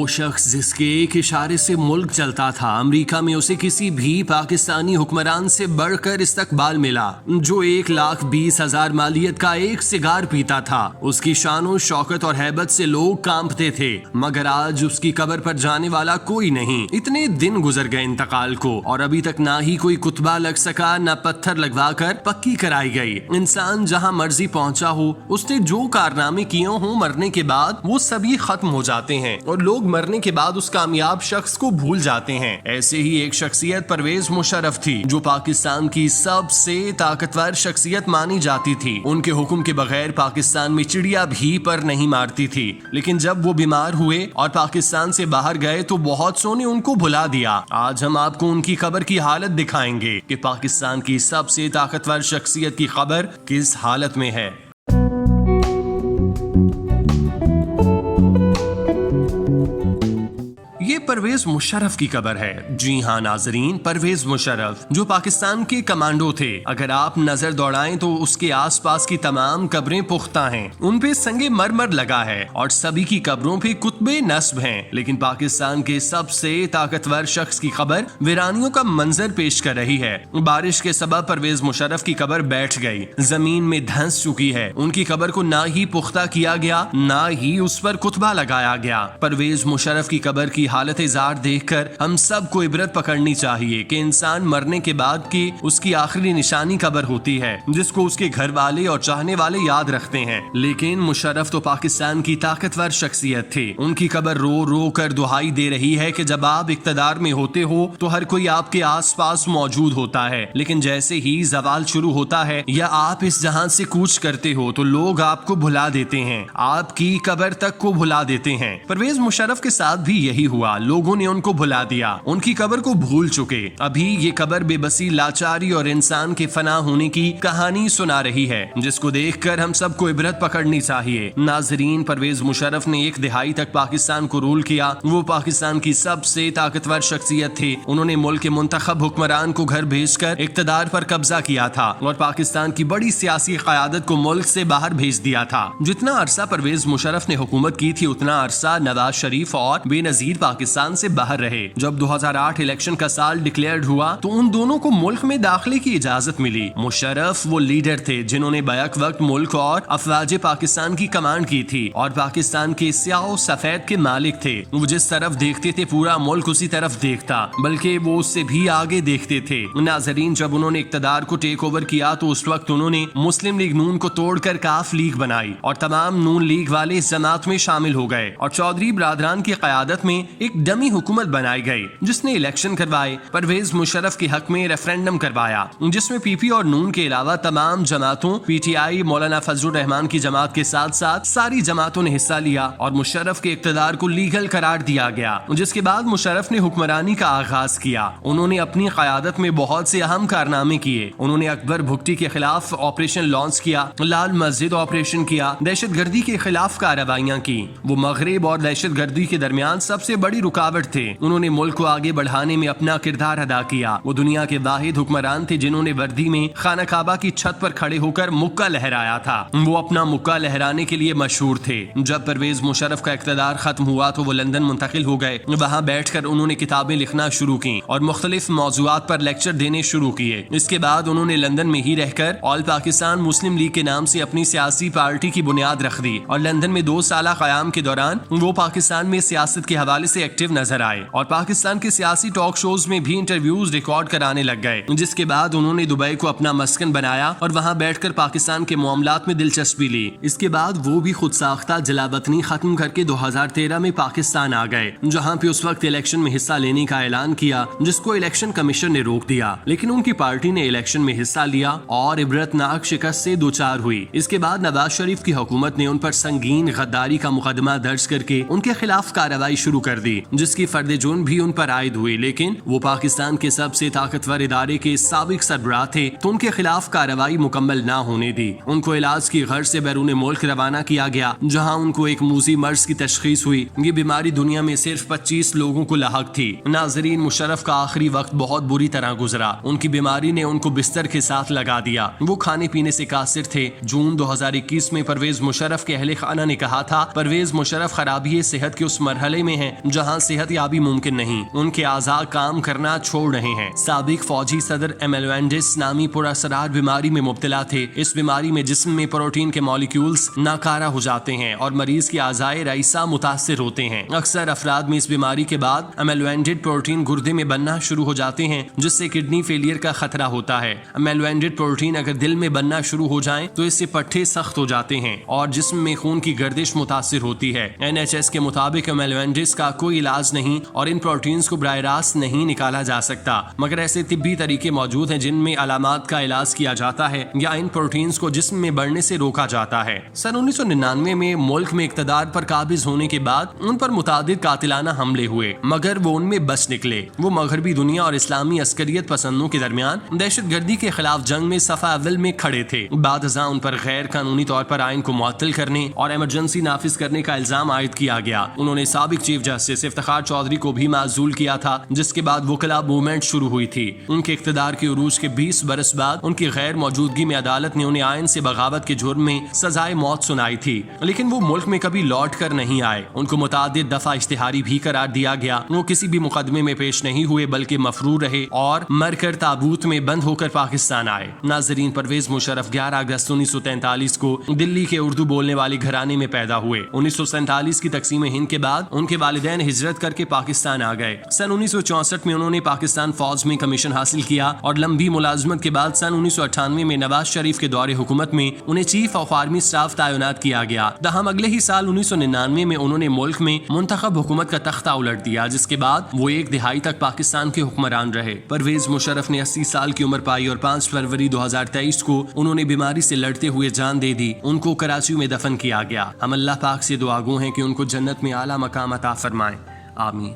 शख्स जिसके एक इशारे से मुल्क चलता था, अमेरिका में उसे किसी भी पाकिस्तानी हुक्मरान से बढ़कर इस्तकबाल मिला, जो 1,20,000 मालियत का एक सिगार पीता था। उसकी शानो शौकत और हैबत से लोग कांपते थे, मगर आज उसकी कब्र पर जाने वाला कोई नहीं। इतने दिन गुजर गए इंतकाल को और अभी तक ना ही कोई कुतबा लग सका, ना पत्थर लगवाकर पक्की कराई गई। इंसान जहां मर्जी पहुंचा हो, उसने जो कारनामे किए हो, मरने के बाद वो सभी खत्म हो जाते हैं और लोग मरने के बाद उस कामयाब शख्स को भूल जाते हैं। ऐसे ही एक शख्सियत परवेज मुशर्रफ थी, जो पाकिस्तान की सबसे ताकतवर शख्सियत मानी जाती थी। उनके हुक्म के बगैर पाकिस्तान में चिड़िया भी पर नहीं मारती थी, लेकिन जब वो बीमार हुए और पाकिस्तान से बाहर गए तो बहुत सौ ने उनको भुला दिया। आज हम आपको उनकी कब्र की हालत दिखाएंगे कि पाकिस्तान की सबसे ताकतवर शख्सियत की कब्र किस हालत में है। ये परवेज मुशर्रफ की कब्र है। जी हाँ नाजरीन, परवेज मुशर्रफ जो पाकिस्तान के कमांडो थे। अगर आप नजर दौड़ाएं तो उसके आसपास की तमाम कब्रें पुख्ता हैं, उन पे संगे मरमर लगा है और सभी की कब्रों पे कुतबे नस्ब हैं। लेकिन पाकिस्तान के सबसे ताकतवर शख्स की कब्र वीरानियों का मंजर पेश कर रही है। बारिश के सबब परवेज मुशर्रफ की कब्र बैठ गई, जमीन में धंस चुकी है। उनकी कब्र को ना ही पुख्ता किया गया, ना ही उस पर कुतबा लगाया गया। परवेज मुशर्रफ की कब्र की हालत जार देखकर हम सब को इबरत पकड़नी चाहिए कि इंसान मरने के बाद की उसकी आखिरी निशानी कब्र होती है, जिसको उसके घर वाले और चाहने वाले याद रखते हैं। लेकिन मुशर्रफ तो पाकिस्तान की ताकतवर शख्सियत थे। उनकी कब्र रो रो कर दुहाई दे रही है कि जब आप इक्तदार में होते हो तो हर कोई आपके आसपास मौजूद होता है, लेकिन जैसे ही जवाल शुरू होता है या आप इस जहां से कूच करते हो तो लोग आपको भुला देते हैं, आपकी कब्र तक को भुला देते हैं। परवेज मुशर्रफ के साथ भी यही हुआ। लोगों ने उनको भुला दिया, उनकी कब्र को भूल चुके। अभी ये कब्र बेबसी, लाचारी और इंसान के फना होने की कहानी सुना रही है, जिसको देखकर हम सबको इबरत पकड़नी चाहिए। नाजरीन, परवेज मुशर्रफ ने एक दिहाई तक पाकिस्तान को रूल किया। वो पाकिस्तान की सबसे ताकतवर शख्सियत थे। उन्होंने मुल्क के मुंतखब हुक्मरान को घर भेजकर इक्तदार पर कब्जा किया था और पाकिस्तान की बड़ी सियासी क़यादत को मुल्क से बाहर भेज दिया था। जितना अरसा परवेज मुशर्रफ ने हुकूमत की थी, उतना अरसा नवाज शरीफ और बेनजीर पाकिस्तान से बाहर रहे। जब 2008 इलेक्शन का साल डिक्लेयर्ड हुआ तो उन दोनों को मुल्क में दाखिले की इजाजत मिली। मुशर्रफ वो लीडर थे जिन्होंने बैक वक्त मुल्क और अफवाज पाकिस्तान की कमांड की थी और पाकिस्तान के स्याह सफेद के मालिक थे। वो जिस तरफ देखते थे पूरा मुल्क उसी तरफ देखता, बल्कि वो उससे भी आगे देखते थे। नाजरीन, जब उन्होंने इक्तदार को टेक ओवर किया तो उस वक्त उन्होंने मुस्लिम लीग नून को तोड़कर काफ लीग बनाई और तमाम नून लीग वाले इस जमात में शामिल हो गए और चौधरी बरादरान की क़यादत में एक डमी हुकूमत बनाई गई, जिसने इलेक्शन करवाए। परवेज मुशर्रफ के हक में रेफरेंडम करवाया, जिसमें पीपी और नून के अलावा तमाम जमातों, पीटीआई, मौलाना फजलुर रहमान की जमात के साथ साथ सारी जमातों ने हिस्सा लिया और मुशर्रफ के इक्तदार को लीगल करार दिया गया। जिसके बाद मुशर्रफ ने हुक्मरानी का आगाज किया। उन्होंने अपनी क़यादत में बहुत से अहम कारनामे किए। उन्होंने अकबर भुट्टी के खिलाफ ऑपरेशन लॉन्च किया, लाल मस्जिद ऑपरेशन किया, दहशत गर्दी के खिलाफ कार्रवाइयां की। वो मगरिब और दहशत गर्दी के दरमियान सबसे बड़ी रुकावट थे। उन्होंने मुल्क को आगे बढ़ाने में अपना किरदार अदा किया। वो दुनिया के वाहिद हुक्मरान थे जिन्होंने वर्दी में खाना काबा की छत पर खड़े होकर मुक्का लहराया था। वो अपना मुक्का लहराने के लिए मशहूर थे। जब परवेज मुशर्रफ का इक़्तिदार खत्म हुआ तो वो लंदन मुंतकिल हो गए। वहाँ बैठकर उन्होंने किताबें लिखना शुरू की और मुख्तलिफ मौज़ूआत पर लेक्चर देने शुरू किए। इसके बाद उन्होंने लंदन में ही रहकर ऑल पाकिस्तान मुस्लिम लीग के नाम से अपनी सियासी पार्टी की बुनियाद रख दी और लंदन में 2 साल क़याम के दौरान वो पाकिस्तान में सियासत के हवाले से एक्टिव नजर आए और पाकिस्तान के सियासी टॉक शोज में भी इंटरव्यूज रिकॉर्ड कराने लग गए। जिसके बाद उन्होंने दुबई को अपना मस्कन बनाया और वहां बैठकर पाकिस्तान के मामलात में दिलचस्पी ली। इसके बाद वो भी खुद साख्ता जलावतनी खत्म करके 2013 में पाकिस्तान आ गए, जहां पे उस वक्त इलेक्शन में हिस्सा लेने का ऐलान किया, जिसको इलेक्शन कमीशन ने रोक दिया। लेकिन उनकी पार्टी ने इलेक्शन में हिस्सा लिया और इबरतनाक शिकस्त से दोचार हुई। इसके बाद नवाज शरीफ की हुकूमत ने उन पर संगीन गद्दारी का मुकदमा दर्ज करके उनके खिलाफ कार्रवाई शुरू कर दी जिसकी फर्द जुर्म भी उन पर आयद हुई, लेकिन वो पाकिस्तान के सबसे ताकतवर इदारे के साबिक सरबराह थे तो उनके खिलाफ कार्रवाई मुकम्मल न होने दी। उनको इलाज की गर्ज से बैरून मुल्क रवाना किया गया, जहाँ उनको एक मूजी मर्ज की तशखीस हुई। ये बीमारी दुनिया में सिर्फ 25 लोगों को लाहक थी। नाजरीन, मुशर्रफ का आखिरी वक्त बहुत बुरी तरह गुजरा। उनकी बीमारी ने उनको बिस्तर के साथ लगा दिया। वो खाने पीने से कासिर थे। जून 2021 में परवेज मुशर्रफ के अहले खाना ने कहा था, परवेज मुशर्रफ खराबी सेहत के उस मरहले में हैं जहां सेहत याबी मुमकिन नहीं। उनके आज़ा काम करना छोड़ रहे हैं। साबिक फौजी सदर एमेलोएंडिस नामी पुरअसरार बीमारी में मुब्तला थे। इस बीमारी में जिस्म में प्रोटीन के मॉलिक्यूल्स नाकारा हो जाते हैं और मरीज के आज़ाए रईसा मुतासिर होते हैं। अक्सर अफराद में इस बीमारी के बाद एमेलोएंडेड प्रोटीन गुर्दे में बनना शुरू हो जाते हैं, जिससे किडनी फेलियर का खतरा होता है। एमेलोएंडेड प्रोटीन अगर दिल में बनना शुरू हो जाएं तो इससे पट्टे सख्त हो जाते हैं और जिस्म में खून की गर्दिश मुतासिर होती है। NHS के मुताबिक एमेलोएंडिस का कोई इलाज नहीं और इन प्रोटीन्स को बराह रास्त नहीं निकाला जा सकता, मगर ऐसे तिब्बी तरीके मौजूद हैं जिनमें अलामात का इलाज किया जाता है या इन प्रोटीन्स को जिस्म में बढ़ने से रोका जाता है। सन 1999 में मुल्क में इक्तदार पर काबिज होने के बाद उन पर मुतादिद कातिलाना हमले हुए, मगर वो उनमें बच निकले। वो मगरबी दुनिया और इस्लामी अस्करियत पसंदों के दरमियान दहशतगर्दी के खिलाफ जंग में सफा अव्वल में खड़े थे। बाद अज़ां उन पर गैर कानूनी तौर पर आइन को मुअत्तल करने और इमरजेंसी नाफिज करने का इल्जाम आयद किया गया। उन्होंने साबिक चीफ जस्टिस इफ्तिखार चौधरी को भी माजूल किया था, जिसके बाद वकला मूवमेंट शुरू हुई थी। उनके इख्तिदार के उरूज के 20 बरस बाद उनकी गैर मौजूदगी में अदालत ने उन्हें आइन से बगावत के जुर्म में सजाए मौत सुनाई थी, लेकिन वो मुल्क में कभी लौट कर नहीं आए। उनको मुतादिद दफा इश्तिहारी भी करार दिया गया। वो किसी भी मुकदमे में पेश नहीं हुए बल्कि मफरूर रहे और मरकर ताबूत में बंद होकर पाकिस्तान आए। नाजरीन, परवेज मुशर्रफ 11 अगस्त 1943 को दिल्ली के उर्दू बोलने वाले घराने में पैदा हुए। 1947 की तकसीम हिंद के बाद उनके वालिदैन हिजरत करके पाकिस्तान आ गए। सन 1964 में उन्होंने पाकिस्तान फौज में कमीशन हासिल किया और लंबी मुलाजमत के बाद सन 1998 में नवाज शरीफ के दौरे हुकूमत में उन्हें चीफ ऑफ आर्मी स्टाफ तैनात किया गया। तहम अगले ही साल 1999 में उन्होंने मुल्क में मुंतखब हुकूमत का तख्ता उलट दिया, जिसके बाद वो एक दिहाई तक पाकिस्तान के हुक्मरान रहे। परवेज मुशर्रफ ने 80 साल की उम्र पाई और 5 फरवरी 2023 को उन्होंने बीमारी से लड़ते हुए जान दे दी। उनको कराची में दफन किया गया। हम अल्लाह पाक से दुआगो हैं कि उनको जन्नत में आला मकाम अता फरमाएं। आमीन।